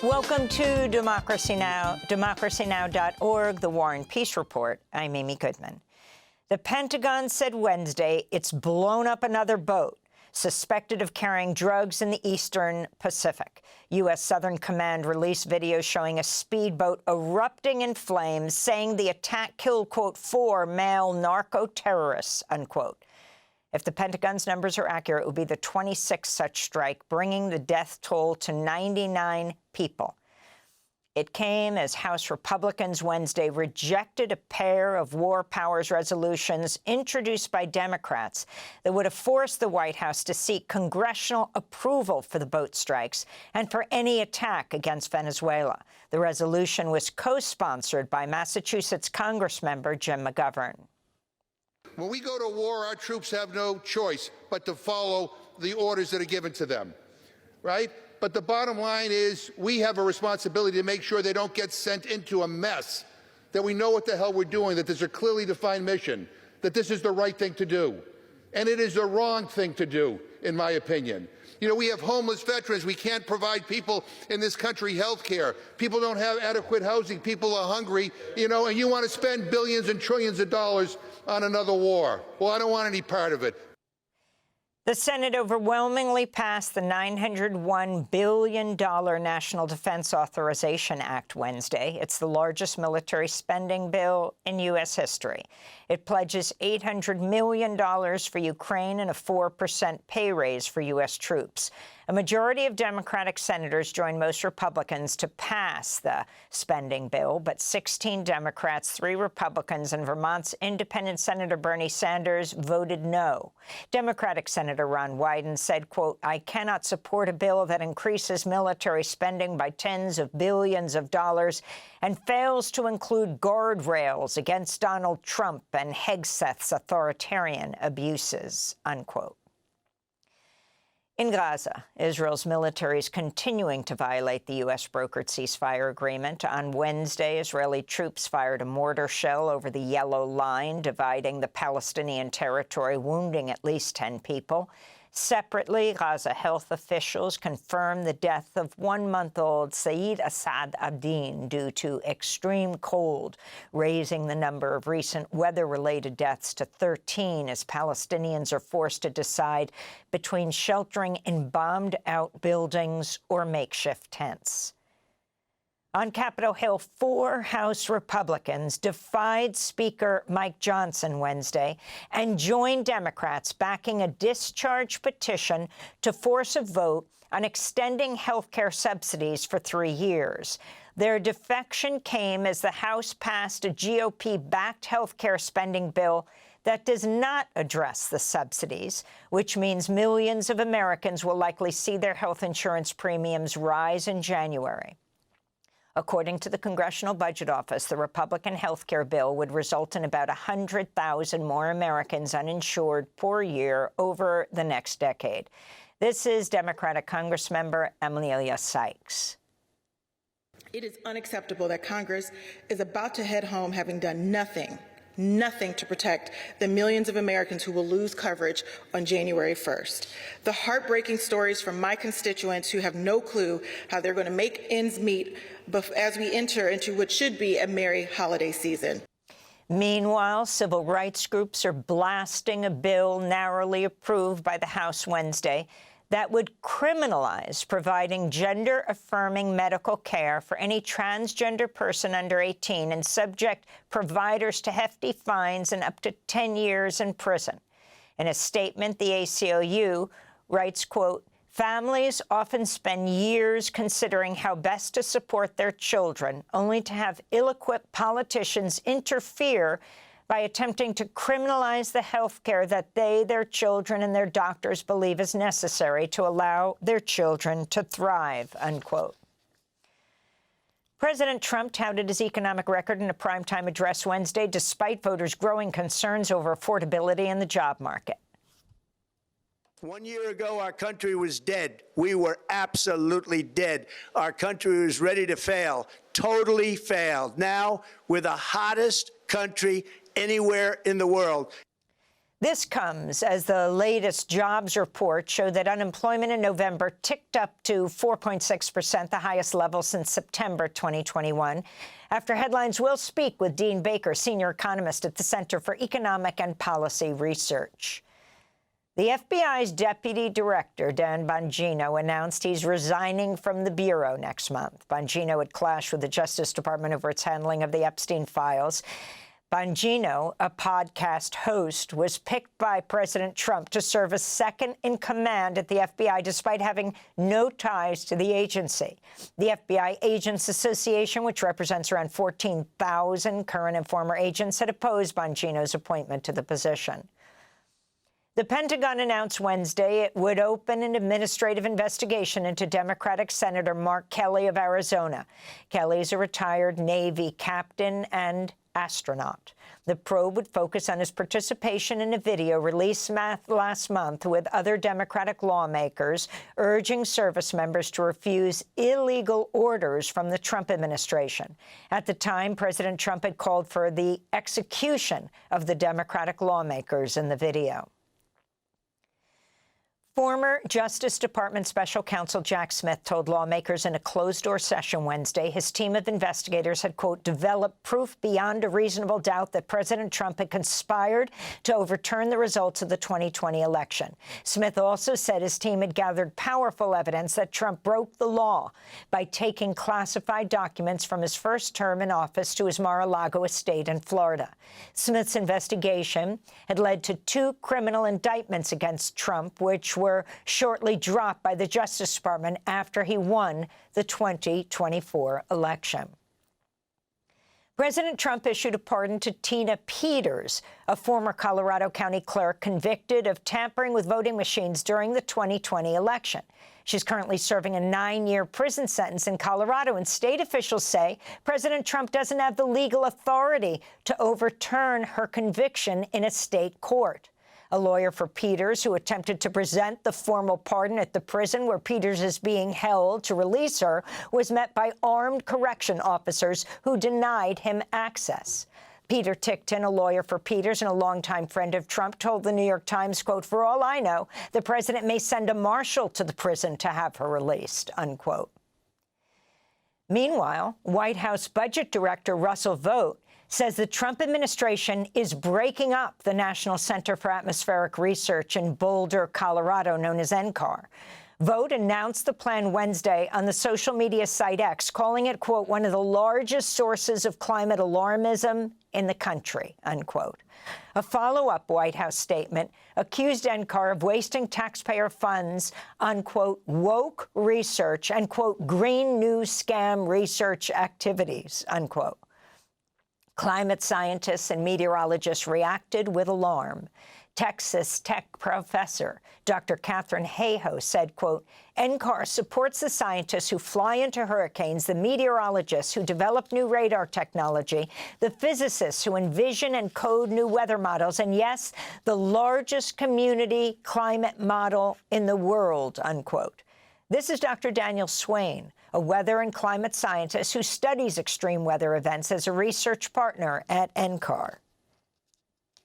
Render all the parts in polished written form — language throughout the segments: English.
Welcome to Democracy Now!, democracynow.org, the War and Peace Report. I'm Amy Goodman. The Pentagon said Wednesday it's blown up another boat suspected of carrying drugs in the eastern Pacific. U.S. Southern Command released video showing a speedboat erupting in flames, saying the attack killed, quote, 4 male narco-terrorists, unquote. If the Pentagon's numbers are accurate, it would be the 26th such strike, bringing the death toll to 99 people. It came as House Republicans Wednesday rejected a pair of war powers resolutions introduced by Democrats that would have forced the White House to seek congressional approval for the boat strikes and for any attack against Venezuela. The resolution was co-sponsored by Massachusetts Congressmember Jim McGovern. When we go to war, our troops have no choice but to follow the orders that are given to them, right? But the bottom line is we have a responsibility to make sure they don't get sent into a mess, that we know what the hell we're doing, that there's a clearly defined mission, that this is the right thing to do. And it is the wrong thing to do, in my opinion. You know, we have homeless veterans. We can't provide people in this country health care. People don't have adequate housing. People are hungry, you know, and you want to spend billions and trillions of dollars on another war. Well, I don't want any part of it. The Senate overwhelmingly passed the $901 billion National Defense Authorization Act Wednesday. It's the largest military spending bill in U.S. history. It pledges $800 million for Ukraine and a 4% pay raise for U.S. troops. A majority of Democratic senators joined most Republicans to pass the spending bill, but 16 Democrats, 3 Republicans, and Vermont's independent Senator Bernie Sanders voted no. Democratic Senator Ron Wyden said, quote, "I cannot support a bill that increases military spending by tens of billions of dollars and fails to include guardrails against Donald Trump and Hegseth's authoritarian abuses," unquote. In Gaza, Israel's military is continuing to violate the U.S.-brokered ceasefire agreement. On Wednesday, Israeli troops fired a mortar shell over the Yellow Line, dividing the Palestinian territory, wounding at least 10 people. Separately, Gaza health officials confirmed the death of 1-month-old Saeed Assad Abdin due to extreme cold, raising the number of recent weather-related deaths to 13 as Palestinians are forced to decide between sheltering in bombed-out buildings or makeshift tents. On Capitol Hill, 4 House Republicans defied Speaker Mike Johnson Wednesday and joined Democrats backing a discharge petition to force a vote on extending health care subsidies for 3 years. Their defection came as the House passed a GOP-backed health care spending bill that does not address the subsidies, which means millions of Americans will likely see their health insurance premiums rise in January. According to the Congressional Budget Office, the Republican health care bill would result in about 100,000 more Americans uninsured per year over the next decade. This is Democratic Congressmember Emilia Sykes. It is unacceptable that Congress is about to head home having done nothing to protect the millions of Americans who will lose coverage on January 1st. The heartbreaking stories from my constituents who have no clue how they're going to make ends meet as we enter into what should be a merry holiday season. Meanwhile, civil rights groups are blasting a bill narrowly approved by the House Wednesday that would criminalize providing gender-affirming medical care for any transgender person under 18 and subject providers to hefty fines and up to 10 years in prison. In a statement, the ACLU writes, quote, "Families often spend years considering how best to support their children, only to have ill-equipped politicians interfere by attempting to criminalize the health care that they, their children, and their doctors believe is necessary to allow their children to thrive," unquote. President Trump touted his economic record in a primetime address Wednesday, despite voters' growing concerns over affordability and the job market. 1 year ago, our country was dead. We were absolutely dead. Our country was ready to fail, totally failed. Now, we're the hottest country anywhere in the world. This comes as the latest jobs report showed that unemployment in November ticked up to 4.6%, the highest level since September 2021. After headlines, we'll speak with Dean Baker, senior economist at the Center for Economic and Policy Research. The FBI's deputy director, Dan Bongino, announced he's resigning from the bureau next month. Bongino had clashed with the Justice Department over its handling of the Epstein files. Bongino, a podcast host, was picked by President Trump to serve as second in command at the FBI, despite having no ties to the agency. The FBI Agents Association, which represents around 14,000 current and former agents, had opposed Bongino's appointment to the position. The Pentagon announced Wednesday it would open an administrative investigation into Democratic Senator Mark Kelly of Arizona. Kelly is a retired Navy captain and astronaut. The probe would focus on his participation in a video released last month with other Democratic lawmakers urging service members to refuse illegal orders from the Trump administration. At the time, President Trump had called for the execution of the Democratic lawmakers in the video. Former Justice Department Special Counsel Jack Smith told lawmakers in a closed-door session Wednesday his team of investigators had, quote, developed proof beyond a reasonable doubt that President Trump had conspired to overturn the results of the 2020 election. Smith also said his team had gathered powerful evidence that Trump broke the law by taking classified documents from his first term in office to his Mar-a-Lago estate in Florida. Smith's investigation had led to 2 criminal indictments against Trump, which were shortly dropped by the Justice Department after he won the 2024 election. President Trump issued a pardon to Tina Peters, a former Colorado County clerk convicted of tampering with voting machines during the 2020 election. She's currently serving a 9-year prison sentence in Colorado, and state officials say President Trump doesn't have the legal authority to overturn her conviction in a state court. A lawyer for Peters, who attempted to present the formal pardon at the prison where Peters is being held to release her, was met by armed correction officers who denied him access. Peter Tickton, a lawyer for Peters and a longtime friend of Trump, told the New York Times, quote, for all I know, the president may send a marshal to the prison to have her released, unquote. Meanwhile, White House Budget Director Russell Vought says the Trump administration is breaking up the National Center for Atmospheric Research in Boulder, Colorado, known as NCAR. Vought announced the plan Wednesday on the social media site X, calling it, quote, one of the largest sources of climate alarmism in the country, unquote. A follow-up White House statement accused NCAR of wasting taxpayer funds on, quote, woke research and, quote, green news scam research activities, unquote. Climate scientists and meteorologists reacted with alarm. Texas Tech professor Dr. Catherine Hayhoe said, quote, NCAR supports the scientists who fly into hurricanes, the meteorologists who develop new radar technology, the physicists who envision and code new weather models, and yes, the largest community climate model in the world, unquote. This is Dr. Daniel Swain, a weather and climate scientist who studies extreme weather events as a research partner at NCAR.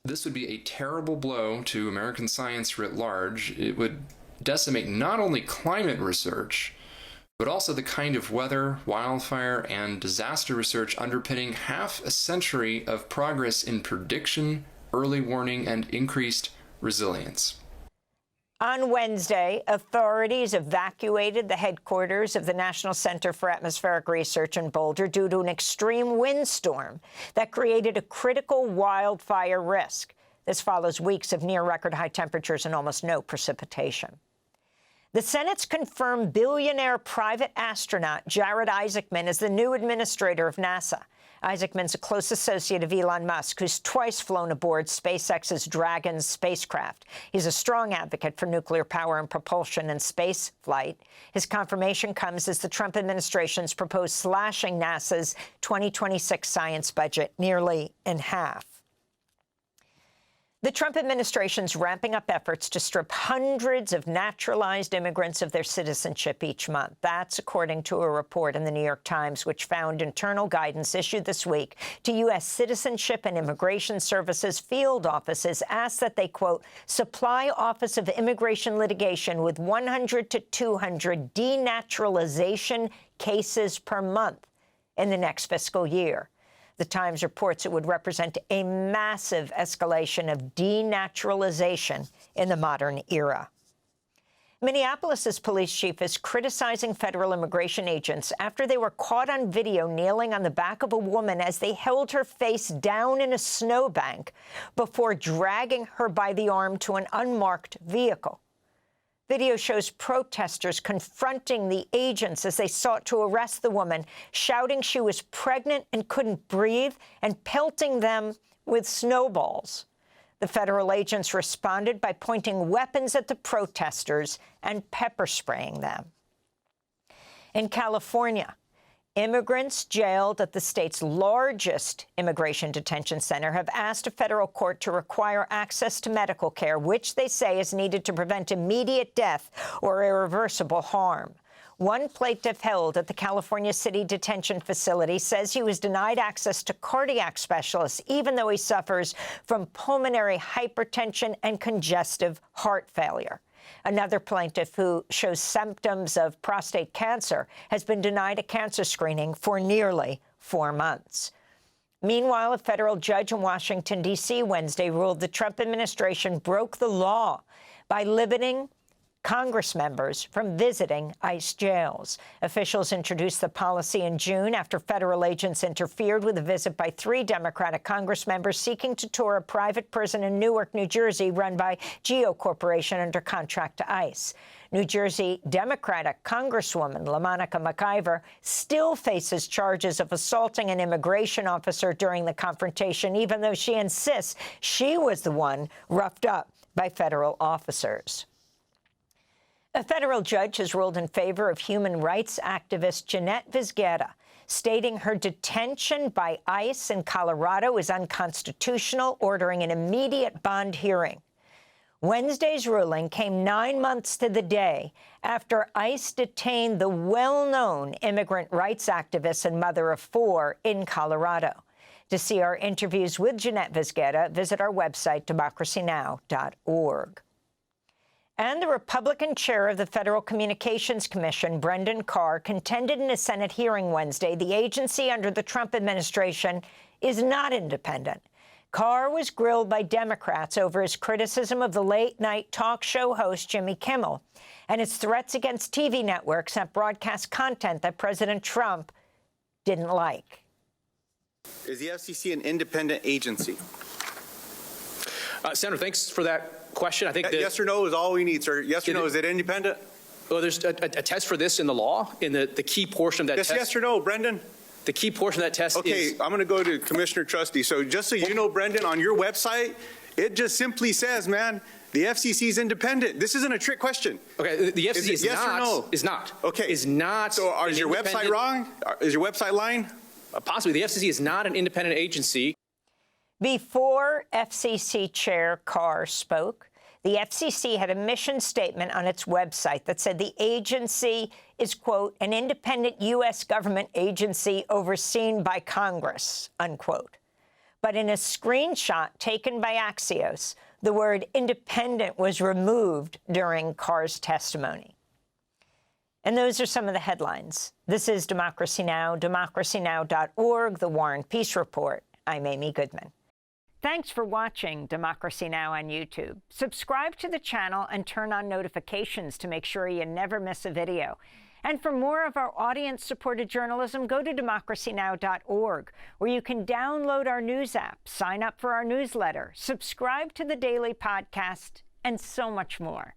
This would be a terrible blow to American science writ large. It would decimate not only climate research, but also the kind of weather, wildfire, and disaster research underpinning half a century of progress in prediction, early warning, and increased resilience. On Wednesday, authorities evacuated the headquarters of the National Center for Atmospheric Research in Boulder due to an extreme windstorm that created a critical wildfire risk. This follows weeks of near-record high temperatures and almost no precipitation. The Senate's confirmed billionaire private astronaut Jared Isaacman as the new administrator of NASA. Isaacman's a close associate of Elon Musk, who's twice flown aboard SpaceX's Dragon spacecraft. He's a strong advocate for nuclear power and propulsion in space flight. His confirmation comes as the Trump administration's proposed slashing NASA's 2026 science budget nearly in half. The Trump administration's ramping up efforts to strip hundreds of naturalized immigrants of their citizenship each month. That's according to a report in the New York Times, which found internal guidance issued this week to U.S. Citizenship and Immigration Services field offices asked that they, quote, supply Office of Immigration Litigation with 100 to 200 denaturalization cases per month in the next fiscal year. The Times reports it would represent a massive escalation of denaturalization in the modern era. Minneapolis's police chief is criticizing federal immigration agents after they were caught on video kneeling on the back of a woman as they held her face down in a snowbank before dragging her by the arm to an unmarked vehicle. Video shows protesters confronting the agents as they sought to arrest the woman, shouting she was pregnant and couldn't breathe, and pelting them with snowballs. The federal agents responded by pointing weapons at the protesters and pepper spraying them. In California, immigrants jailed at the state's largest immigration detention center have asked a federal court to require access to medical care, which they say is needed to prevent immediate death or irreversible harm. One plaintiff held at the California City Detention Facility says he was denied access to cardiac specialists, even though he suffers from pulmonary hypertension and congestive heart failure. Another plaintiff who shows symptoms of prostate cancer has been denied a cancer screening for nearly 4 months. Meanwhile, a federal judge in Washington, D.C. Wednesday ruled the Trump administration broke the law by limiting Congress members from visiting ICE jails. Officials introduced the policy in June after federal agents interfered with a visit by 3 Democratic Congress members seeking to tour a private prison in Newark, New Jersey, run by Geo Corporation under contract to ICE. New Jersey Democratic Congresswoman LaMonica McIver still faces charges of assaulting an immigration officer during the confrontation, even though she insists she was the one roughed up by federal officers. A federal judge has ruled in favor of human rights activist Jeanette Vizquera, stating her detention by ICE in Colorado is unconstitutional, ordering an immediate bond hearing. Wednesday's ruling came 9 months to the day after ICE detained the well-known immigrant rights activist and mother of 4 in Colorado. To see our interviews with Jeanette Vizquera, visit our website, democracynow.org. And the Republican chair of the Federal Communications Commission, Brendan Carr, contended in a Senate hearing Wednesday the agency under the Trump administration is not independent. Carr was grilled by Democrats over his criticism of the late-night talk show host Jimmy Kimmel and his threats against TV networks that broadcast content that President Trump didn't like. Is the FCC an independent agency? Senator, thanks for that question. I think that yes or no is all we need, sir. Yes or no, is it independent? Well, there's a test for this in the law, in the key portion of that test. Yes or no, Brendan? The key portion of that test is... Okay, I'm going to go to Commissioner Trustee. So just so you know, Brendan, on your website, it just simply says, man, the FCC is independent. This isn't a trick question. Okay, the FCC is yes or no? Is not. Okay. Is not. So is your website wrong? Is your website lying? Possibly. The FCC is not an independent agency. Before FCC Chair Carr spoke, the FCC had a mission statement on its website that said the agency is, quote, an independent U.S. government agency overseen by Congress, unquote. But in a screenshot taken by Axios, the word independent was removed during Carr's testimony. And those are some of the headlines. This is Democracy Now!, democracynow.org, The War and Peace Report. I'm Amy Goodman. Thanks for watching Democracy Now! On YouTube. Subscribe to the channel and turn on notifications to make sure you never miss a video. And for more of our audience-supported journalism, go to democracynow.org, where you can download our news app, sign up for our newsletter, subscribe to the daily podcast, and so much more.